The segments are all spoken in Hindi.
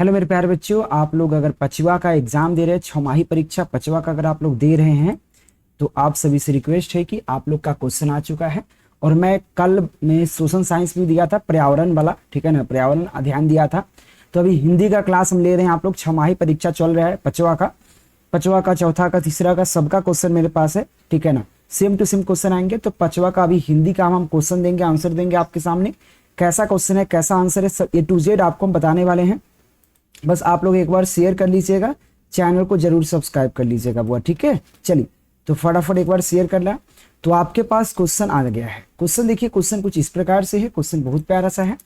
हेलो मेरे प्यारे बच्चों, आप लोग अगर पचवा का एग्जाम दे रहे हैं, छमाही परीक्षा पचवा का अगर आप लोग दे रहे हैं तो आप सभी से रिक्वेस्ट है कि आप लोग का क्वेश्चन आ चुका है। और मैं कल में सोशल साइंस भी दिया था, पर्यावरण वाला, ठीक है ना, पर्यावरण अध्ययन दिया था। तो अभी हिंदी का क्लास हम ले रहे हैं। आप लोग छमाही परीक्षा चल रहा है पचवा का चौथा का तीसरा का सबका क्वेश्चन मेरे पास है, ठीक है ना। सेम टू सेम क्वेश्चन आएंगे। तो पचवा का अभी हिंदी का हम क्वेश्चन देंगे, आंसर देंगे आपके सामने। कैसा क्वेश्चन है, कैसा आंसर है, सब A to Z आपको हम बताने वाले हैं। बस आप लोग एक बार शेयर कर लीजिएगा, चैनल को जरूर सब्सक्राइब कर लीजिएगा बुआ, ठीक है। चलिए तो फटाफट एक बार शेयर कर ला। तो आपके पास क्वेश्चन आ गया है। क्वेश्चन देखिए, क्वेश्चन कुछ इस प्रकार से है। क्वेश्चन बहुत प्यारा सा है।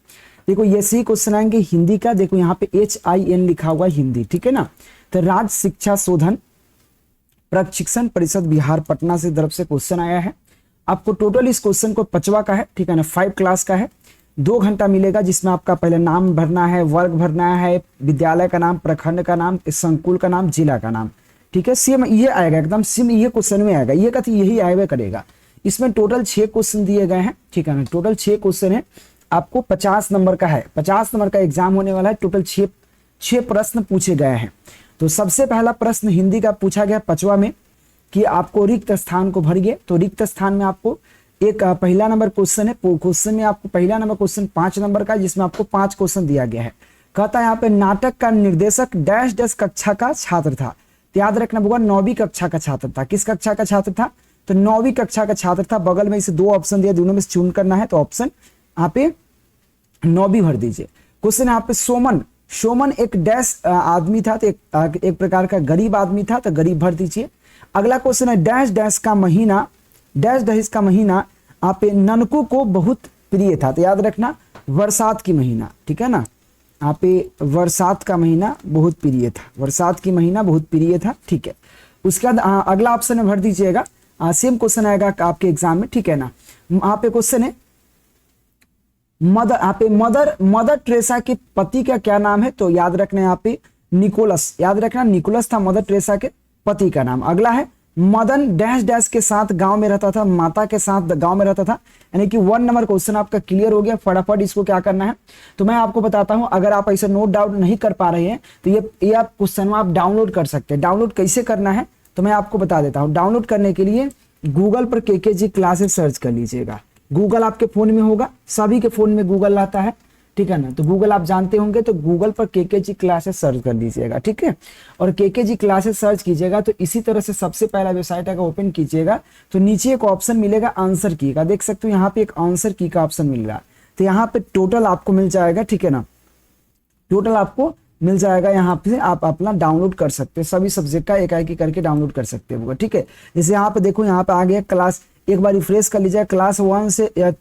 देखो ये सही क्वेश्चन आएंगे हिंदी का। देखो यहाँ पे HIN लिखा हुआ हिंदी, ठीक है ना। तो राज्य शिक्षा शोधन प्रशिक्षण परिषद बिहार पटना से तरफ से क्वेश्चन आया है। आपको टोटल इस क्वेश्चन को पचवा का है, ठीक है ना, 5 क्लास का है। 2 घंटा मिलेगा, जिसमें आपका पहले नाम भरना है, वर्ग भरना है, विद्यालय का नाम, प्रखंड का नाम, संकुल का नाम, जिला का नाम, ठीक है। सेम ये आएगा, एकदम सेम ये क्वेश्चन में आएगा। ये कथी यही आएगा करेगा। इसमें टोटल 6 क्वेश्चन दिए गए हैं, ठीक है ना। टोटल 6 क्वेश्चन है। आपको 50 नंबर का है, 50 नंबर का एग्जाम होने वाला है। टोटल 6 प्रश्न पूछे गए हैं। तो सबसे पहला प्रश्न हिंदी का पूछा गया पचवा में कि आपको रिक्त स्थान को भरिए। तो रिक्त स्थान में आपको एक पहला नंबर क्वेश्चन है। क्वेश्चन में आपको पहला नंबर क्वेश्चन 5 नंबर का, जिसमें आपको 5 क्वेश्चन दिया गया है। कहता है यहाँ पे नाटक का निर्देशक डैश डैश कक्षा का छात्र था। तो याद रखना होगा 9वीं कक्षा का छात्र था। किस कक्षा का छात्र था? तो 9वीं कक्षा का छात्र था। बगल में इसे 2 ऑप्शन दिया, दोनों में से चूज करना है। तो ऑप्शन यहाँ पे 9वीं भर दीजिए। क्वेश्चन यहाँ पे सोमन एक डैश आदमी था, तो एक प्रकार का गरीब आदमी था, तो गरीब भर दीजिए। अगला क्वेश्चन है डैश डैश का महीना, डैश डैश का महीना आप ननकू को बहुत प्रिय था। तो याद रखना बरसात की महीना, ठीक है ना। आप बरसात का महीना बहुत प्रिय था, बरसात की महीना बहुत प्रिय था, ठीक है। उसके बाद अगला ऑप्शन में भर दीजिएगा। सेम क्वेश्चन आएगा आपके एग्जाम में, ठीक है ना। यहाँ पे क्वेश्चन है मदर टेरेसा के पति का क्या नाम है? तो याद रखना यहाँ पे निकोलस, याद रखना निकोलस था मदर टेरेसा के पति का नाम। अगला है मदन डैश डैश के साथ गांव में रहता था, माता के साथ गांव में रहता था। यानी कि 1 नंबर क्वेश्चन आपका क्लियर हो गया। फटाफट इसको क्या करना है, तो मैं आपको बताता हूं। अगर आप ऐसे नोट डाउन नहीं कर पा रहे हैं तो ये आप क्वेश्चन आप डाउनलोड कर सकते हैं। डाउनलोड कैसे करना है तो मैं आपको बता देता हूं। डाउनलोड करने के लिए गूगल पर KKG क्लासेस सर्च कर लीजिएगा। गूगल आपके फोन में होगा, सभी के फोन में गूगल आता है, ठीक है ना। तो गूगल आप जानते होंगे, तो गूगल पर KKG क्लासेस सर्च कर लीजिएगा, ठीक है। और KKG क्लासेस सर्च कीजिएगा तो इसी तरह से सबसे पहला वेबसाइट अगर ओपन कीजिएगा तो नीचे एक ऑप्शन मिलेगा आंसर की का। देख सकते हो यहाँ पे एक आंसर की का ऑप्शन मिल रहा है। तो यहाँ पे टोटल आपको मिल जाएगा, ठीक है ना। टोटल आपको मिल जाएगा। यहाँ पे आप अपना डाउनलोड कर सकते हैं, सभी सब्जेक्ट का एक करके डाउनलोड कर सकते हो, ठीक है। जैसे यहाँ पे देखो, यहाँ पे आ गया क्लास, एक बार रिफ्रेश कर लीजिएगा। क्लास 1 से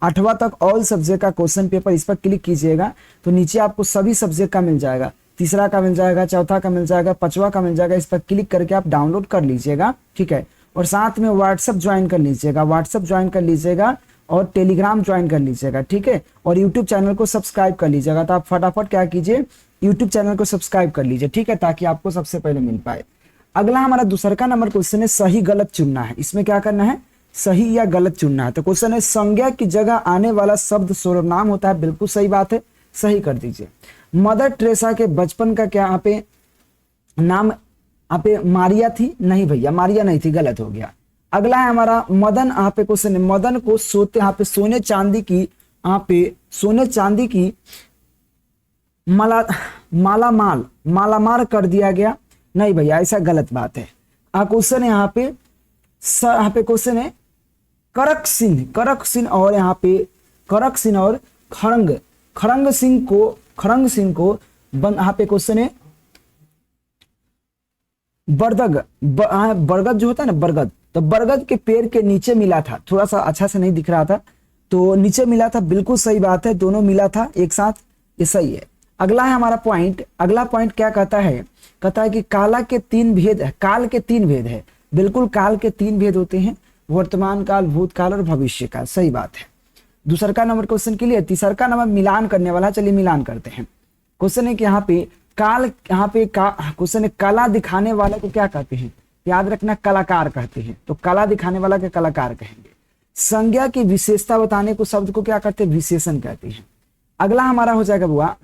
8वां तक ऑल सब्जेक्ट का क्वेश्चन पेपर, इस पर क्लिक कीजिएगा तो नीचे आपको सभी सब्जेक्ट का मिल जाएगा। तीसरा का मिल जाएगा, चौथा का मिल जाएगा, 5वां का मिल जाएगा। इस पर क्लिक करके आप डाउनलोड कर लीजिएगा, ठीक है। और साथ में व्हाट्सएप ज्वाइन कर लीजिएगा, व्हाट्सएप ज्वाइन कर लीजिएगा और टेलीग्राम ज्वाइन कर लीजिएगा, ठीक है। और यूट्यूब चैनल को सब्सक्राइब कर लीजिएगा। तो आप फटाफट क्या कीजिए, यूट्यूब चैनल को सब्सक्राइब कर लीजिए, ठीक है, ताकि आपको सबसे पहले मिल पाए। अगला हमारा दूसरा का नंबर क्वेश्चन है सही गलत चुनना है। इसमें क्या करना है, सही या गलत चुनना है। तो क्वेश्चन है संज्ञा की जगह आने वाला शब्द सर्वनाम होता है। बिल्कुल सही बात है, सही कर दीजिए। मदर टेरेसा के बचपन का क्या यहाँ पे नाम, यहाँ पे मारिया थी? नहीं भैया, मारिया नहीं थी, गलत हो गया। अगला है हमारा मदन। यहाँ पे क्वेश्चन है मदन को सोते, यहाँ पे सोने चांदी की, यहाँ पे सोने चांदी की मालामाल कर दिया गया। नहीं भैया, ऐसा गलत बात है। क्वेश्चन है यहाँ पे क्वेश्चन है करक सिंह और यहाँ पे करक सिंह और खड़ंग सिंह को यहाँ पे क्वेश्चन है बरगद जो होता है ना, बरगद, तो बरगद के पेड़ के नीचे मिला था। थोड़ा सा अच्छा से नहीं दिख रहा था, तो नीचे मिला था। बिल्कुल सही बात है, दोनों मिला था एक साथ, ये सही है। अगला है हमारा पॉइंट। अगला पॉइंट क्या कहता है, कहता है कि काल के 3 भेद है। बिल्कुल, काल के 3 भेद होते हैं, वर्तमान काल, भूतकाल और भविष्य काल। सही बात है। दूसरा का नंबर क्वेश्चन के लिए तीसरा का नंबर मिलान करने वाला। चलिए मिलान करते हैं। क्वेश्चन है कि यहाँ पे क्वेश्चन है कला दिखाने वाला को क्या कहते हैं? याद रखना कलाकार कहते हैं। तो कला दिखाने वाला के कलाकार कहेंगे। संज्ञा की विशेषता बताने को शब्द को क्या कहते हैं? विशेषण कहते हैं। अगला हमारा हो जाएगा बुआ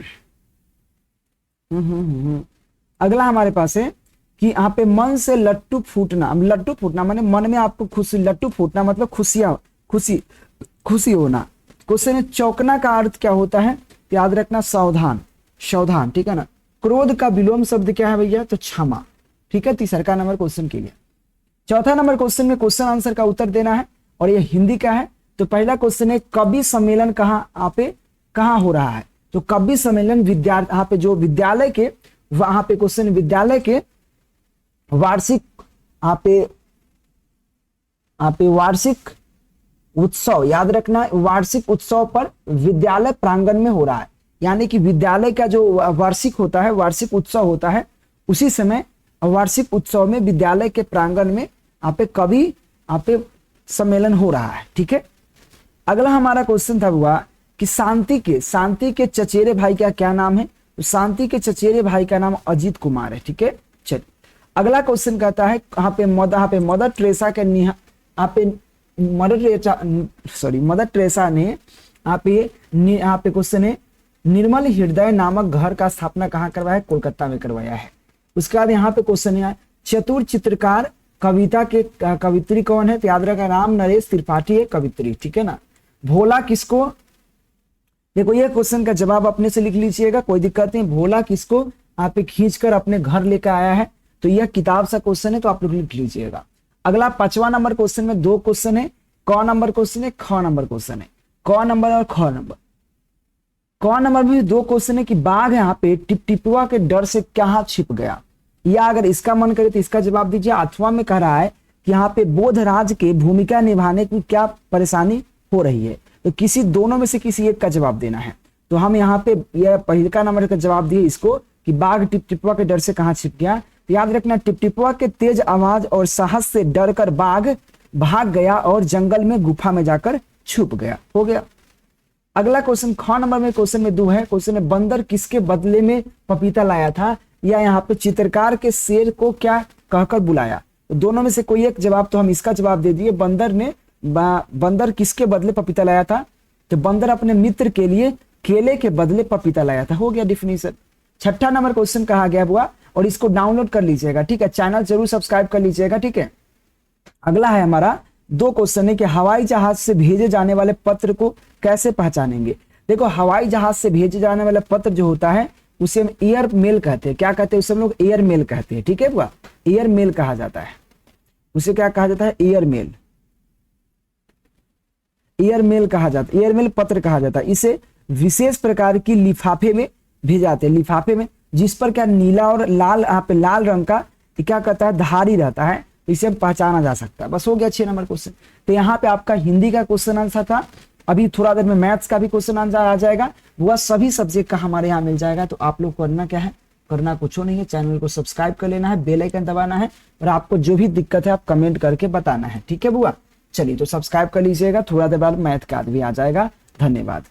अगला हमारे पास है कि यहाँ पे मन से लट्टू फूटना। लट्टू फूटना माने मन में आपको खुशी, लट्टू फूटना मतलब खुशियां, खुशी खुशी होना। क्वेश्चन है चौंकना का अर्थ क्या होता है, याद रखना सावधान, सावधान, ठीक है ना। क्रोध का विलोम शब्द क्या है भैया, तो क्षमा, ठीक है। तीसरा नंबर क्वेश्चन के लिए। चौथा नंबर क्वेश्चन में क्वेश्चन आंसर का उत्तर देना है और ये हिंदी का है। तो पहला क्वेश्चन है कवि सम्मेलन कहाँ हो रहा है, तो कवि सम्मेलन यहाँ पे जो विद्यालय के, वहां पे क्वेश्चन विद्यालय के वार्षिक, यहाँ पे वार्षिक उत्सव, याद रखना वार्षिक उत्सव पर विद्यालय प्रांगण में हो रहा है। यानी कि विद्यालय का जो वार्षिक होता है, वार्षिक उत्सव होता है, उसी समय वार्षिक उत्सव में विद्यालय के प्रांगण में यहाँ पे कवि यहाँ पे सम्मेलन हो रहा है, ठीक है। अगला हमारा क्वेश्चन था हुआ कि शांति के चचेरे भाई का क्या नाम है, तो शांति के चचेरे भाई का नाम अजीत कुमार है, ठीक है। चलिए अगला क्वेश्चन कहता है यहाँ पे मदर टेरेसा के मदर टेरेसा ने यहाँ पे क्वेश्चन है निर्मल हृदय नामक घर का स्थापना कहाँ करवाया है, कोलकाता में करवाया है। उसके बाद यहाँ पे क्वेश्चन है चतुर चित्रकार कविता के कवित्री कौन है, तो याद रखा राम नरेश त्रिपाठी है कवित्री, ठीक है ना। भोला किसको, देखो ये क्वेश्चन का जवाब अपने से लिख लीजिएगा, कोई दिक्कत नहीं। भोला किसको आप खींचकर अपने घर लेकर आया है, तो यह किताब सा क्वेश्चन है, तो आप लोग लिख लीजिएगा। अगला 5वां नंबर क्वेश्चन में 2 क्वेश्चन है, क नंबर क्वेश्चन है, ख नंबर क्वेश्चन है। क नंबर और ख नंबर। क नंबर में 2 क्वेश्चन है कि बाघ यहाँ पे टिपटिपुआ के डर से कहाँ छिप गया, या अगर इसका मन करे तो इसका जवाब दीजिए। अथवा में कह रहा है कि यहाँ पे बोधराज के भूमिका निभाने की क्या परेशानी हो रही है, तो किसी दोनों में से किसी एक का जवाब देना है। तो हम यहाँ पे यह पहला नंबर का जवाब दिए इसको कि बाघ टिपटिपुआ के डर से कहाँ छिप गया। तो याद रखना टिपटिपुआ के तेज आवाज और साहस से डरकर बाघ भाग गया और जंगल में गुफा में जाकर छुप गया, हो गया। अगला क्वेश्चन ख नंबर में क्वेश्चन में 2 है। क्वेश्चन है बंदर किसके बदले में पपीता लाया था, या यहाँ पे चित्रकार के शेर को क्या कहकर बुलाया, तो दोनों में से कोई एक जवाब, तो हम इसका जवाब दे दिए। बंदर किसके बदले पपीता लाया था, तो बंदर अपने मित्र के लिए केले के बदले पपीता लाया था, हो गया डिफिनीशन। 6ठा नंबर क्वेश्चन कहा गया हुआ और इसको डाउनलोड कर लीजिएगा, ठीक है। चैनल जरूर सब्सक्राइब कर लीजिएगा, ठीक है। अगला है हमारा 2 क्वेश्चन है कि हवाई जहाज से भेजे जाने वाले पत्र को कैसे पहचानेंगे। देखो हवाई जहाज से भेजे जाने वाला पत्र जो होता है उसे हम एयर मेल कहते हैं। क्या कहते हैं उसे हम लोग, एयर मेल कहते हैं, ठीक है बुआ, एयर मेल कहा जाता है उसे। क्या कहा जाता है, एयर मेल, एयर मेल कहा जाता है, एयर मेल पत्र कहा जाता है। इसे विशेष प्रकार की लिफाफे में भेजे जाते हैं, लिफाफे में जिस पर क्या नीला और लाल, यहाँ पे लाल रंग का क्या कहता है धारी रहता है, इसे पहचाना जा सकता है। बस हो गया 6 नंबर क्वेश्चन। तो यहाँ पे आपका हिंदी का क्वेश्चन आंसर था। अभी थोड़ा देर में मैथ्स का भी क्वेश्चन आंसर आ जाएगा, वह सभी सब्जेक्ट का हमारे यहाँ मिल जाएगा। तो आप लोग करना क्या है, करना कुछ नहीं है, चैनल को सब्सक्राइब कर लेना है, बेल आइकन दबाना है और आपको जो भी दिक्कत है आप कमेंट करके बताना है, ठीक है बुआ। चलिए तो सब्सक्राइब कर लीजिएगा, थोड़ा देर बाद मैथ का भी आ जाएगा। धन्यवाद।